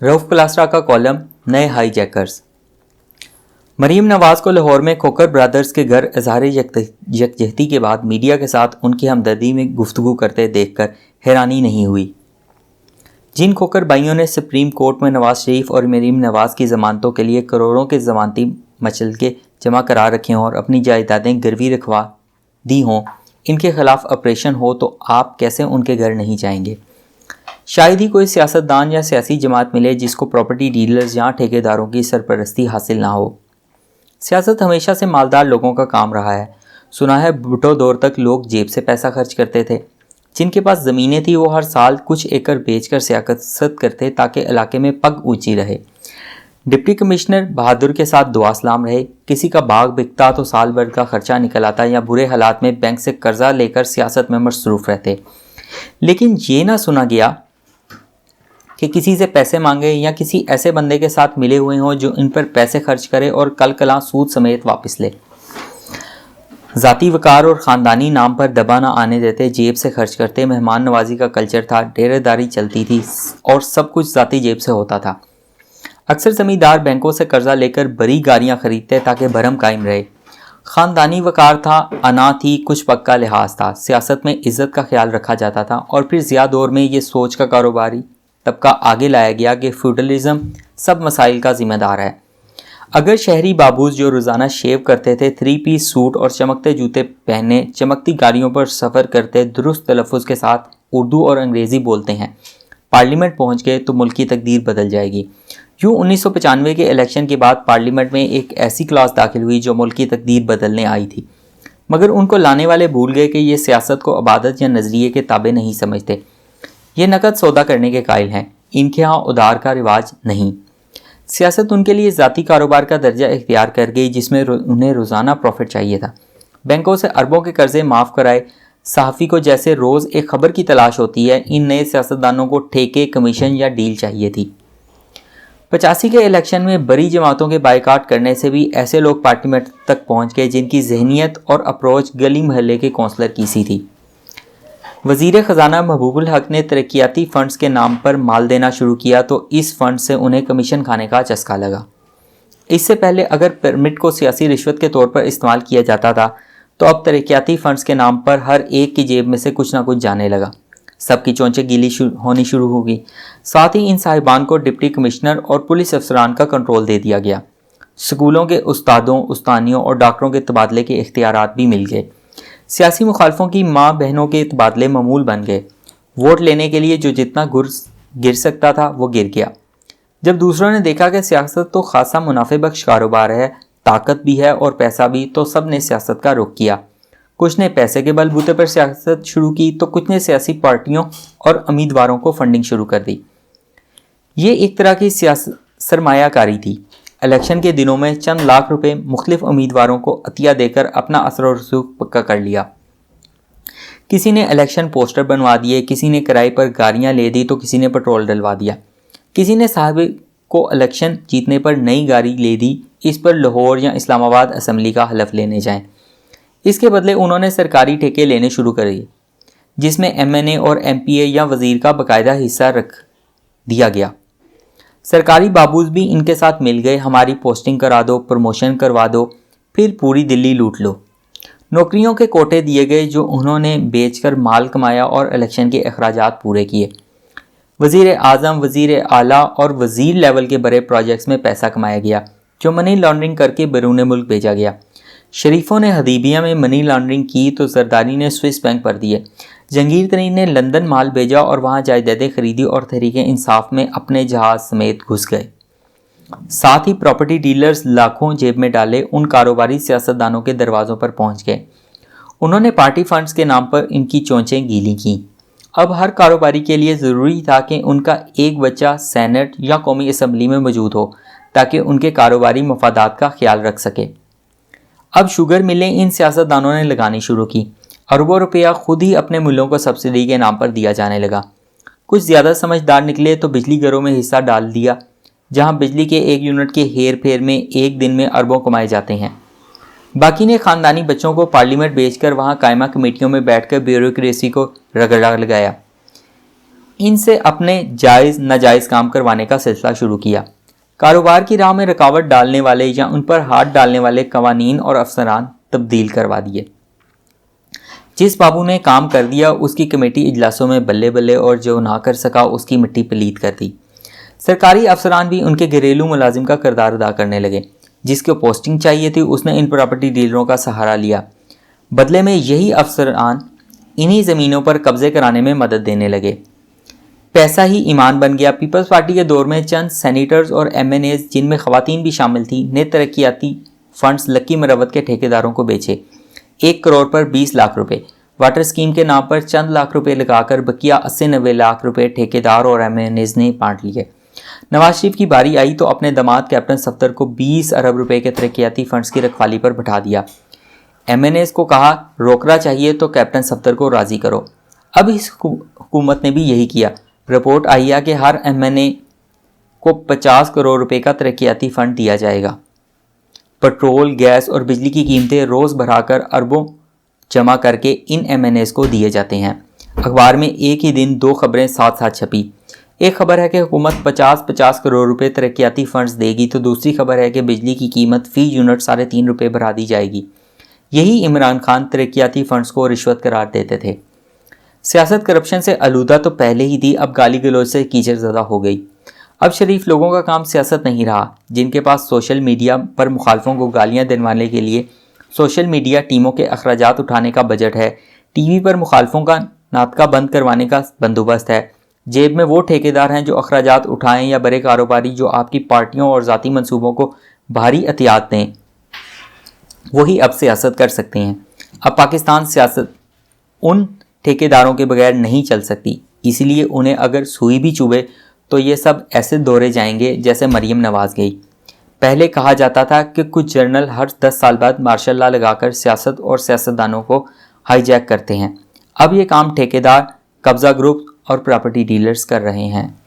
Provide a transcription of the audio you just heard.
रऊफ पलास्ट्रा का कॉलम नए हाईजैकर्स। मरीम नवाज को लाहौर में खोकर ब्रदर्स के घर इजहार यकजहती के बाद मीडिया के साथ उनकी हमदर्दी में गुफ्तगू करते देखकर हैरानी नहीं हुई। जिन खोकर भाइयों ने सुप्रीम कोर्ट में नवाज शरीफ और मरीम नवाज की जमानतों के लिए करोड़ों के जमानती मचलके जमा करा रखे हों और अपनी जायदादें गिरवी रखवा दी हों, इनके खिलाफ ऑपरेशन हो तो आप कैसे उनके घर नहीं जाएंगे? शायद ही कोई सियासतदान या सियासी जमात मिले जिसको प्रॉपर्टी डीलर्स या ठेकेदारों की सरपरस्ती हासिल ना हो। सियासत हमेशा से मालदार लोगों का काम रहा है। सुना है भुट्टो दौर तक लोग जेब से पैसा खर्च करते थे। जिनके पास ज़मीनें थी वो हर साल कुछ एकड़ बेचकर सियासत करते ताकि इलाके में पग ऊंची रहे। डिप्टी कमिश्नर बहादुर के साथ दुआ सलाम रहे। किसी का बाग बिकता तो साल भर का खर्चा निकल आता या बुरे हालात में बैंक से कर्जा लेकर सियासत में मसरूफ़ रहते। लेकिन ये ना सुना गया कि किसी से पैसे मांगे या किसी ऐसे बंदे के साथ मिले हुए हों जो इन पर पैसे खर्च करे और कल कला सूद समेत वापस ले। ज़ाती वकार और ख़ानदानी नाम पर दबा ना आने देते, जेब से खर्च करते। मेहमान नवाजी का कल्चर था, डेरेदारी चलती थी और सब कुछ ज़ाती जेब से होता था। अक्सर ज़मींदार बैंकों से कर्जा लेकर बड़ी गाड़ियाँ खरीदते ताकि भरम कायम रहे। ख़ानदानी वकार था, अना थी, कुछ पक्का लिहाज था। सियासत में इज़्ज़त का ख्याल रखा जाता था और फिर ज़िया दौर में ये सोच का कारोबारी तबका आगे लाया गया कि फ्यूडलिज्म सब मसाइल का जिम्मेदार है। अगर शहरी बाबूज जो रोज़ाना शेव करते थे, 3 पीस सूट और चमकते जूते पहने चमकती गाड़ियों पर सफ़र करते, दुरुस्त तलफ़ुज़ के साथ उर्दू और अंग्रेज़ी बोलते हैं, पार्लियामेंट पहुँच गए तो मुल्क की तकदीर बदल जाएगी। यूँ 1995 के इलेक्शन के बाद पार्लियामेंट में एक ऐसी क्लास दाखिल हुई जो मुल्क की तकदीर बदलने आई थी, मगर उनको लाने वाले भूल गए कि ये सियासत को अबादत या नज़रिए के ताबे नहीं समझते। ये नकद सौदा करने के कायल हैं, इनके यहाँ उधार का रिवाज नहीं। सियासत उनके लिए ज़ाती कारोबार का दर्जा इख्तियार कर गई जिसमें उन्हें रोज़ाना प्रॉफिट चाहिए था। बैंकों से अरबों के कर्जे माफ़ कराए। सहाफ़ी को जैसे रोज़ एक खबर की तलाश होती है, इन नए सियासतदानों को ठेके, कमीशन या डील चाहिए थी। 85 के इलेक्शन में बड़ी जमातों के बाइकाट करने से भी ऐसे लोग पार्लियामेंट तक पहुँच गए जिनकी जहनीत और अप्रोच गली महल्ले के कौंसलर की सी थी। वज़ीर ख़जाना महबूबुल हक ने तरक्याती फ़ंड्स के नाम पर माल देना शुरू किया तो इस फंड से उन्हें कमीशन खाने का चस्का लगा। इससे पहले अगर परमिट को सियासी रिश्वत के तौर पर इस्तेमाल किया जाता था तो अब तरक्याती फ़ंड्स के नाम पर हर एक की जेब में से कुछ ना कुछ जाने लगा। सबकी चोंचें गीली होनी शुरू हो गई। साथ ही इन साहिबान को डिप्टी कमिश्नर और पुलिस अफसरान का कंट्रोल दे दिया गया। स्कूलों के उस्तादों, उस्तानियों और डॉक्टरों के तबादले के इख्तियारात भी मिल गए। सियासी मुखालफों की माँ बहनों के तबादले मामूल बन गए। वोट लेने के लिए जो जितना गिर सकता था वो गिर गया। जब दूसरों ने देखा कि सियासत तो खासा मुनाफे बख्श कारोबार है, ताकत भी है और पैसा भी, तो सब ने सियासत का रुख किया। कुछ ने पैसे के बलबूते पर सियासत शुरू की तो कुछ ने सियासी पार्टियों और उम्मीदवारों को फंडिंग शुरू कर दी। ये एक तरह की सरमायाकारी थी। इलेक्शन के दिनों में चंद लाख रुपए मुख्तलिफ उम्मीदवारों को अतिया देकर अपना असर और रसूख पक्का कर लिया। किसी ने इलेक्शन पोस्टर बनवा दिए, किसी ने किराए पर गाड़ियां ले दी तो किसी ने पेट्रोल डलवा दिया। किसी ने साहब को इलेक्शन जीतने पर नई गाड़ी ले दी, इस पर लाहौर या इस्लामाबाद असम्बली का हलफ लेने जाएं। इसके बदले उन्होंने सरकारी ठेके लेने शुरू कर दिए जिसमें MNA और MPA या वज़ीर का बाकायदा हिस्सा रख दिया गया। सरकारी बाबूज भी इनके साथ मिल गए। हमारी पोस्टिंग करा दो, प्रमोशन करवा दो, फिर पूरी दिल्ली लूट लो। नौकरियों के कोटे दिए गए जो उन्होंने बेचकर माल कमाया और इलेक्शन के अखराजात पूरे किए। वज़ीर आज़म, वज़ीर आला और वज़ीर लेवल के बड़े प्रोजेक्ट्स में पैसा कमाया गया जो मनी लॉन्ड्रिंग करके बैरून मुल्क भेजा गया। शरीफों ने हदीबिया में मनी लॉन्ड्रिंग की तो जरदारी ने स्विस बैंक पर दिए। जंगीर तरीन ने लंदन माल भेजा और वहाँ जायदादें खरीदी और तहरीक इंसाफ में अपने जहाज समेत घुस गए। साथ ही प्रॉपर्टी डीलर्स लाखों जेब में डाले उन कारोबारी सियासतदानों के दरवाज़ों पर पहुँच गए। उन्होंने पार्टी फंड्स के नाम पर इनकी चोंचें गीली की। अब हर कारोबारी के लिए ज़रूरी था कि उनका एक बच्चा सेनेट या कौमी असम्बली में मौजूद हो ताकि उनके कारोबारी मफादात का ख्याल रख सके। अब शुगर मिलें इन सियासतदानों ने लगानी शुरू की। अरबों रुपया खुद ही अपने मिलों को सब्सिडी के नाम पर दिया जाने लगा। कुछ ज़्यादा समझदार निकले तो बिजली घरों में हिस्सा डाल दिया, जहां बिजली के 1 यूनिट के हेर फेर में एक दिन में अरबों कमाए जाते हैं। बाकी ने ख़ानदानी बच्चों को पार्लियामेंट बेचकर वहां कायमा कमेटियों में बैठकर ब्यूरोक्रेसी को रगड़ा लगाया। इनसे अपने जायज़ नाजायज़ काम करवाने का सिलसिला शुरू किया। कारोबार की राह में रुकावट डालने वाले या उन पर हाथ डालने वाले कवानीन और अफसरान तब्दील करवा दिए। जिस बाबू ने काम कर दिया उसकी कमेटी इजलासों में बल्ले बल्ले और जो ना कर सका उसकी मिट्टी पलीत कर दी। सरकारी अफसरान भी उनके घरेलू मुलाजिम का किरदार अदा करने लगे। जिसको पोस्टिंग चाहिए थी उसने इन प्रॉपर्टी डीलरों का सहारा लिया। बदले में यही अफसरान इन्हीं ज़मीनों पर कब्जे कराने में मदद देने लगे। पैसा ही ईमान बन गया। पीपल्स पार्टी के दौर में चंद सेनेटर्स और MNAs जिनमें खवातीन भी शामिल थी ने तरक्याती फंड्स लक्की मरवत के ठेकेदारों को बेचे। 1 करोड़ पर 20 लाख रुपए वाटर स्कीम के नाम पर चंद लाख रुपए लगाकर बकिया 80-90 लाख रुपए ठेकेदार और MNAs ने बांट लिए। नवाज शरीफ की बारी आई तो अपने दामाद कैप्टन सफ्दर को 20 अरब रुपए के तरक्याती फंड्स की रखवाली पर बैठा दिया। MNAs को कहा रोकड़ा चाहिए तो कैप्टन सफ्दर को राजी करो। अब इस हुकूमत ने भी यही किया। रिपोर्ट आई है कि हर MNA को 50 करोड़ रुपए का तरक्याती फंड दिया जाएगा। पेट्रोल, गैस और बिजली की कीमतें रोज़ बढ़ाकर अरबों जमा करके इन MNAs को दिए जाते हैं। अखबार में एक ही दिन 2 खबरें साथ साथ छपी। एक खबर है कि हुकूमत 50-50 करोड़ रुपए तरक्याती फंड्स देगी तो दूसरी खबर है कि बिजली की कीमत फ़ी यूनिट 3.5 रुपये बढ़ा दी जाएगी। यही इमरान खान तरक्याती फंड्स को रिश्वत करार देते थे। सियासत करप्शन से आलूदा तो पहले ही थी, अब गाली गलौज से कीचड़ ज़दा हो गई। अब शरीफ लोगों का काम सियासत नहीं रहा। जिनके पास सोशल मीडिया पर मुखालफों को गालियां दिलवाने के लिए सोशल मीडिया टीमों के अखराजात उठाने का बजट है, टीवी पर मुखालफों का नाटका बंद करवाने का बंदोबस्त है, जेब में वो ठेकेदार हैं जो अखराजात उठाएं या बड़े कारोबारी जो आपकी पार्टियों और ज़ाती मंसूबों को भारी एहतियात दें, वही अब सियासत कर सकते हैं। अब पाकिस्तान सियासत उन ठेकेदारों के बगैर नहीं चल सकती। इसलिए उन्हें अगर सुई भी चुभे तो ये सब ऐसे दौरे जाएंगे जैसे मरीम नवाज गई। पहले कहा जाता था कि कुछ जर्नल हर 10 साल बाद मार्शल लॉ लगाकर सियासत और सियासतदानों को हाईजैक करते हैं। अब ये काम ठेकेदार, कब्जा ग्रुप और प्रॉपर्टी डीलर्स कर रहे हैं।